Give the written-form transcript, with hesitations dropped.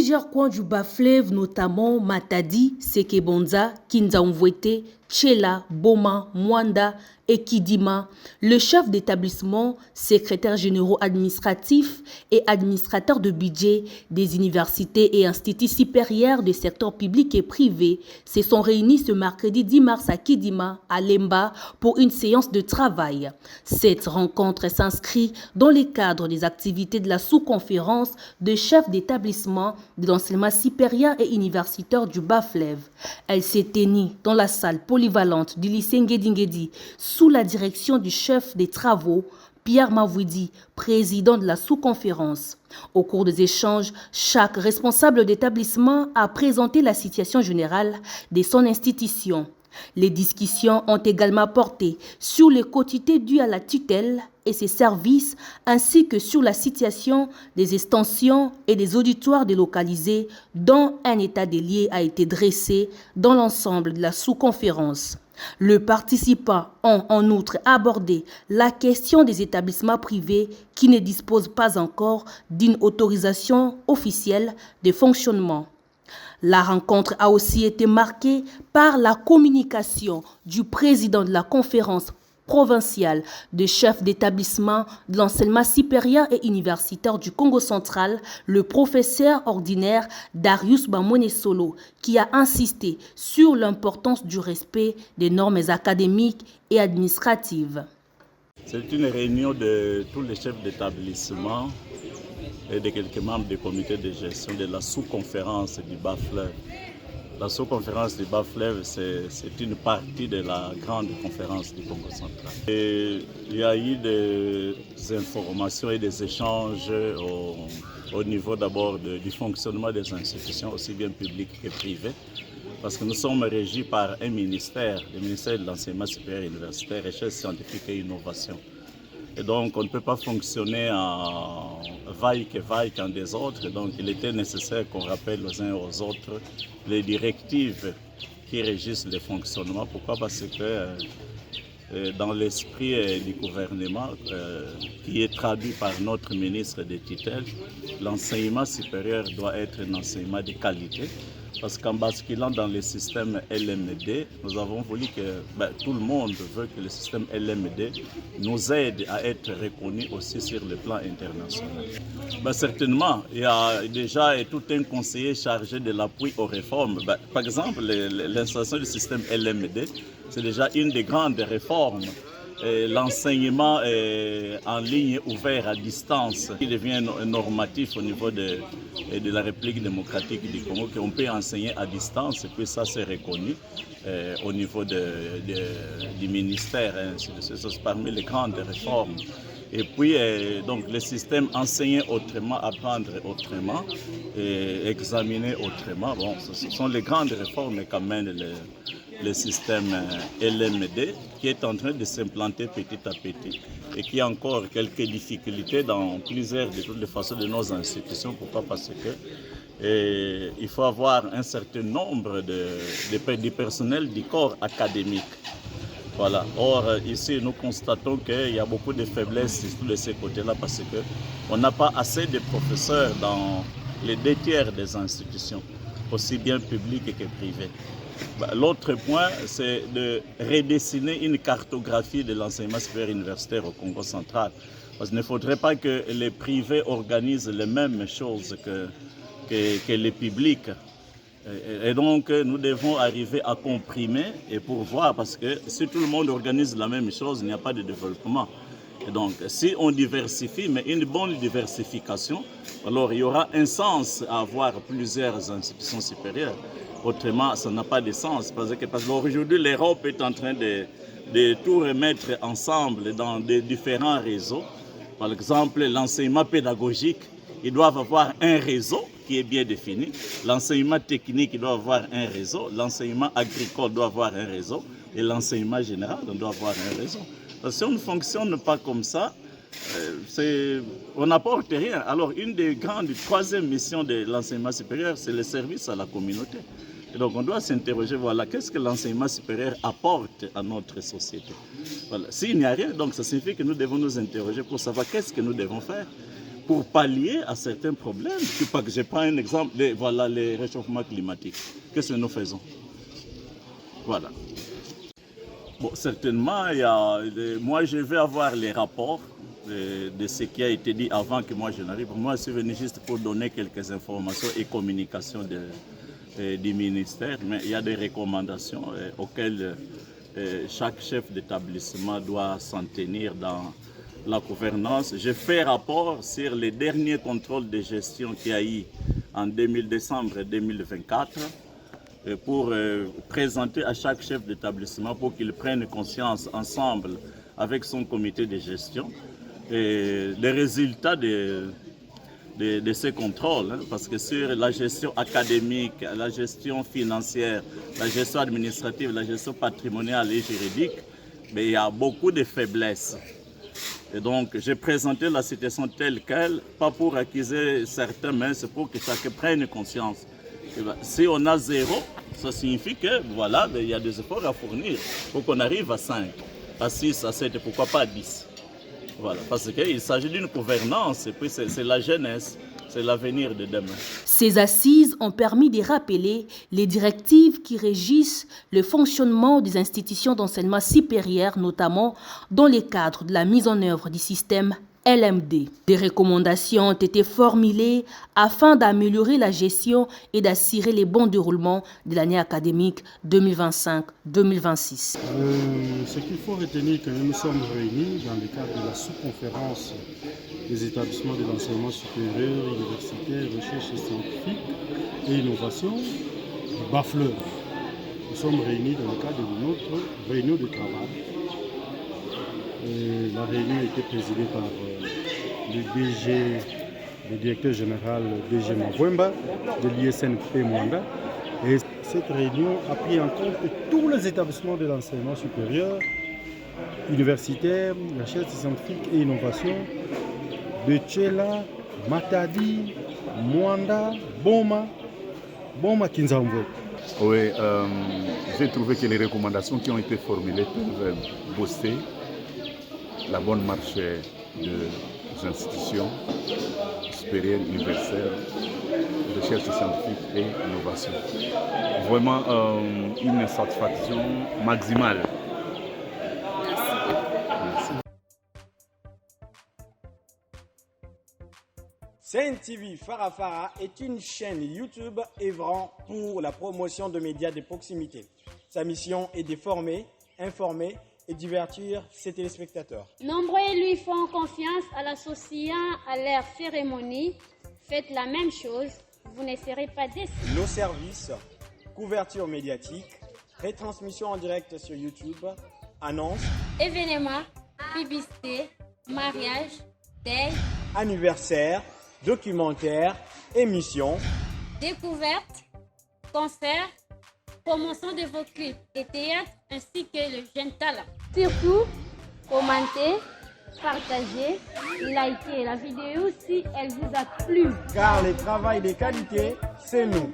plusieurs coins du bas-fleuve, notamment Matadi, Sekebonza, Kinzaumvwete, Tchela, Boma, Mwanda et Kidima, le chef d'établissement, secrétaire généraux administratifs et administrateurs de budget des universités et instituts supérieurs des secteurs publics et privés se sont réunis ce mercredi 10 mars à Kidima, à Lemba, pour une séance de travail. Cette rencontre s'inscrit dans le cadre des activités de la sous-conférence de chefs d'établissement de l'enseignement supérieur et universitaire du bas-fleuve. Elle s'est tenue dans la salle polyvalente du lycée Ngedi sous la direction du chef des travaux, Pierre Mavouidi, président de la sous-conférence. Au cours des échanges, chaque responsable d'établissement a présenté la situation générale de son institution. Les discussions ont également porté sur les quotités dues à la tutelle et ses services, ainsi que sur la situation des extensions et des auditoires délocalisés dont un état des lieux a été dressé dans l'ensemble de la sous-conférence. Les participants ont en outre abordé la question des établissements privés qui ne disposent pas encore d'une autorisation officielle de fonctionnement. La rencontre a aussi été marquée par la communication du président de la conférence provinciale des chefs d'établissement de l'enseignement supérieur et universitaire du Congo central, le professeur ordinaire Darius Bamonesolo, qui a insisté sur l'importance du respect des normes académiques et administratives. C'est une réunion de tous les chefs d'établissement et de quelques membres du comité de gestion de la sous-conférence du bas-fleuve. La sous-conférence du bas-fleuve, c'est une partie de la grande conférence du Congo central. Et il y a eu des informations et des échanges au niveau d'abord du fonctionnement des institutions, aussi bien publiques que privées, parce que nous sommes régis par un ministère, le ministère de l'enseignement supérieur et universitaire, recherche scientifique et innovation. Et donc, on ne peut pas fonctionner en vaille-que-vaille qu'en désordre. Donc, il était nécessaire qu'on rappelle aux uns aux autres les directives qui régissent le fonctionnement. Pourquoi? Parce que dans l'esprit du gouvernement, qui est traduit par notre ministre des tutelles, l'enseignement supérieur doit être un enseignement de qualité. Parce qu'en basculant dans le système LMD, nous avons voulu que tout le monde veut que le système LMD nous aide à être reconnus aussi sur le plan international. Certainement, il y a déjà tout un conseiller chargé de l'appui aux réformes. Par exemple, l'installation du système LMD, c'est déjà une des grandes réformes. L'enseignement en ligne ouvert à distance qui devient normatif au niveau de la République démocratique du Congo, qu'on peut enseigner à distance et puis ça c'est reconnu au niveau du ministère. C'est parmi les grandes réformes. Et puis, donc, le système enseigner autrement, apprendre autrement, et examiner autrement. Bon, ce sont les grandes réformes qu'amène le système LMD, qui est en train de s'implanter petit à petit et qui a encore quelques difficultés dans plusieurs de toutes les façons de nos institutions. Pourquoi? Parce que il faut avoir un certain nombre de personnel du corps académique. Voilà. Or, ici, nous constatons qu'il y a beaucoup de faiblesses de ces côtés-là parce qu'on n'a pas assez de professeurs dans les 2/3 des institutions, aussi bien publiques que privées. L'autre point, c'est de redessiner une cartographie de l'enseignement supérieur universitaire au Congo central. Parce qu'il ne faudrait pas que les privés organisent les mêmes choses que les publics. Et donc, nous devons arriver à comprimer et pour voir, parce que si tout le monde organise la même chose, il n'y a pas de développement. Et donc, si on diversifie, mais une bonne diversification, alors il y aura un sens à avoir plusieurs institutions supérieures. Autrement, ça n'a pas de sens. Parce qu'aujourd'hui, l'Europe est en train de tout remettre ensemble dans des différents réseaux. Par exemple, l'enseignement pédagogique, ils doivent avoir un réseau qui est bien défini. L'enseignement technique, il doit avoir un réseau. L'enseignement agricole doit avoir un réseau. Et l'enseignement général, on doit avoir un réseau. Parce que si on ne fonctionne pas comme ça, on n'apporte rien. Alors, une des grandes, troisième missions de l'enseignement supérieur, c'est le service à la communauté. Et donc, on doit s'interroger, voilà, qu'est-ce que l'enseignement supérieur apporte à notre société? Voilà. S'il n'y a rien, donc ça signifie que nous devons nous interroger pour savoir qu'est-ce que nous devons faire. pour pallier à certains problèmes. Je prends un exemple, voilà les réchauffements climatiques. Qu'est-ce que nous faisons? Voilà. Bon, certainement, moi je vais avoir les rapports de ce qui a été dit avant que moi je n'arrive. Moi, je suis venu juste pour donner quelques informations et communications du ministère, mais il y a des recommandations auxquelles chaque chef d'établissement doit s'en tenir dans la gouvernance. J'ai fait rapport sur les derniers contrôles de gestion qu'il y a eu en décembre 2024 pour présenter à chaque chef d'établissement pour qu'il prenne conscience ensemble avec son comité de gestion et les résultats de ces contrôles, parce que sur la gestion académique, la gestion financière, la gestion administrative, la gestion patrimoniale et juridique, mais il y a beaucoup de faiblesses. Et donc, j'ai présenté la situation telle qu'elle, pas pour accuser certains, mais c'est pour que chacun prenne conscience. Si on a 0, ça signifie que voilà, il y a des efforts à fournir pour qu'on arrive à 5, à 6, à 7, pourquoi pas à 10. Voilà, parce qu'il s'agit d'une gouvernance et puis c'est la jeunesse, c'est l'avenir de demain. Ces assises ont permis de rappeler les directives qui régissent le fonctionnement des institutions d'enseignement supérieur, notamment dans le cadre de la mise en œuvre du système LMD. Des recommandations ont été formulées afin d'améliorer la gestion et d'assurer les bons déroulements de l'année académique 2025-2026. Ce qu'il faut retenir, que nous sommes réunis dans le cadre de la sous-conférence des établissements de l'enseignement supérieur, universitaire, recherche scientifique et innovation du BAFLEUR. Nous sommes réunis dans le cadre de notre réunion de travail. La réunion a été présidée par le directeur général DG Mavwemba de l'ISNP Mwanda. Et cette réunion a pris en compte tous les établissements de l'enseignement supérieur, universitaire, recherche scientifique et innovation de Tchela, Matadi, Mwanda, Boma, Kinza Mvwete. Oui, j'ai trouvé que les recommandations qui ont été formulées peuvent booster la bonne marche des institutions supérieures, universitaires, recherche scientifique et innovation. Vraiment une satisfaction maximale. Merci. CNTV Farafara est une chaîne YouTube œuvrant pour la promotion de médias de proximité. Sa mission est de former, informer et divertir ses téléspectateurs. Nombreux lui font confiance en l'associant à leur cérémonie. Faites la même chose, vous ne serez pas déçus. Nos services, couverture médiatique, retransmission en direct sur YouTube, annonces, événements, publicité, mariage, deuil, anniversaire, documentaires, émissions, découvertes, concerts, promotion de vos clips et théâtres ainsi que le jeune talent. Surtout, commentez, partagez, likez la vidéo si elle vous a plu. Car le travail de qualité, c'est nous.